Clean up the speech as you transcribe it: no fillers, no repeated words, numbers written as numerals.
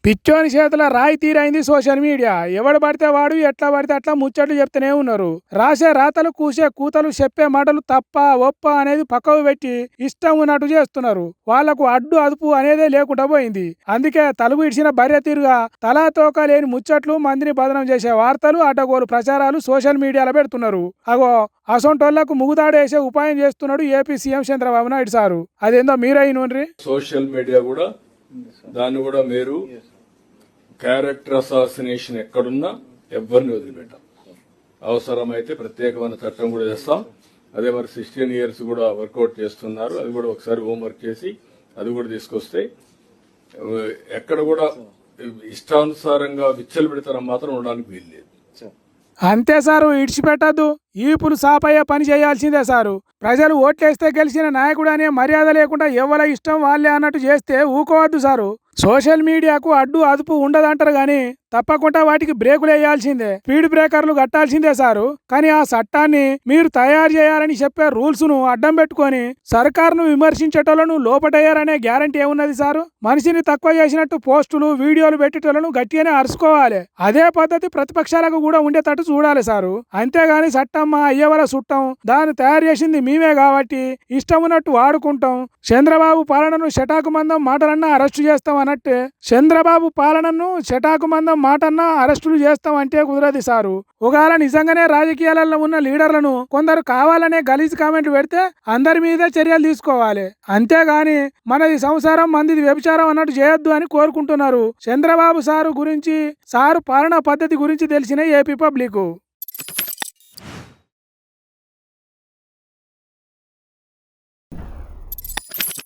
పిచ్చోని చేతుల రాయి తీరైంది social media. ఎవడు పడితే వాడు ఎట్లా పడితే అట్లా ముచ్చట్లు చెప్తూనే ఉన్నారు. రాసే రాతలు కూసే కూతలు చెప్పే మాటలు తప్ప ఒప్ప అనేది పక్కకు పెట్టి ఇష్టం ఉన్నట్టు చేస్తున్నారు. వాళ్లకు అడ్డు అదుపు అనేదే లేకుండా పోయింది. అందుకే తలుగు ఇడిచిన బర్రె తీరుగా తలా తోక లేని ముచ్చట్లు మందిని బదనం చేసే వార్తలు అడ్డగోలు ప్రచారాలు సోషల్ మీడియాలో పెడుతున్నారు. అగో అసొంటోళ్లకు ముగుదాడేసే ఉపాయం చేస్తున్నాడు AP CM Chandrababu Naidu sir. అదేందో మీరైనోన్రి. సోషల్ మీడియా కూడా దాన్ని కూడా మీరు క్యారెక్టర్ అసాసినేషన్ ఎక్కడున్నా ఎవరిని వదిలిపెట్టాం. అవసరమైతే ప్రత్యేకమైన చట్టం కూడా చేస్తాం. అదే మరి 16 years కూడా వర్కౌట్ చేస్తున్నారు. అది కూడా ఒకసారి హోంవర్క్ చేసి అది కూడా తీసుకొస్తే ఎక్కడ కూడా ఇష్టానుసారంగా విచ్చలు పెడతారం మాత్రం ఉండడానికి వీల్లేదు. అంతే సారు, ఇడిచిపెట్టద్దు. ఈపులు సాపయ్యే పని చేయాల్సిందే సారు. ప్రజలు ఓట్లేస్తే గెలిచిన నాయకుడు అనే మర్యాద లేకుండా ఎవరి ఇష్టం వాళ్ళే అన్నట్టు చేస్తే ఊకోవద్దు సారు. సోషల్ మీడియాకు అడ్డు అదుపు ఉండదంటారు గాని తప్పకుండా వాటికి బ్రేకులు వేయాల్సిందే, స్పీడ్ బ్రేకర్లు కట్టాల్సిందే సారు. కానీ ఆ చట్టాన్ని మీరు తయారు చేయాలని చెప్పే రూల్స్ ను అడ్డం పెట్టుకొని సర్కారును విమర్శించేటోళ్లను లోపటయ్యారనే గ్యారంటీ ఏమున్నది సారు? మనిషిని తక్కువ చేసినట్టు పోస్టులు వీడియోలు పెట్టేటోళ్లను గట్టిగానే అరుచుకోవాలి. అదే పద్ధతి ప్రతిపక్షాలకు కూడా ఉండేటట్టు చూడాలి సారు. అంతేగాని చట్టం మా అయ్యవల చుట్టం, దాన్ని తయారు చేసింది మేమే కాబట్టి ఇష్టం ఉన్నట్టు వాడుకుంటాం, చంద్రబాబు పాలనను శటాకు మందం మాటలన్నా అరెస్టు చేస్తాం అన్నట్టే చంద్రబాబు పాలనను శటాకు మందం మాటన్నా అరెస్టులు చేస్తాం అంటే కుదరదు సారు. ఒకవేళ నిజంగానే రాజకీయాలలో ఉన్న లీడర్లను కొందరు కావాలనే గలీజ్ కామెంట్లు పెడితే అందరి మీదే చర్యలు తీసుకోవాలి. అంతేగాని మనది సంసారం మందిది వ్యభిచారం అన్నట్టు చేయొద్దు అని కోరుకుంటున్నారు. చంద్రబాబు సారు గురించి, సారు పాలనా పద్ధతి గురించి తెలిసిన ఏపీ పబ్లిక్.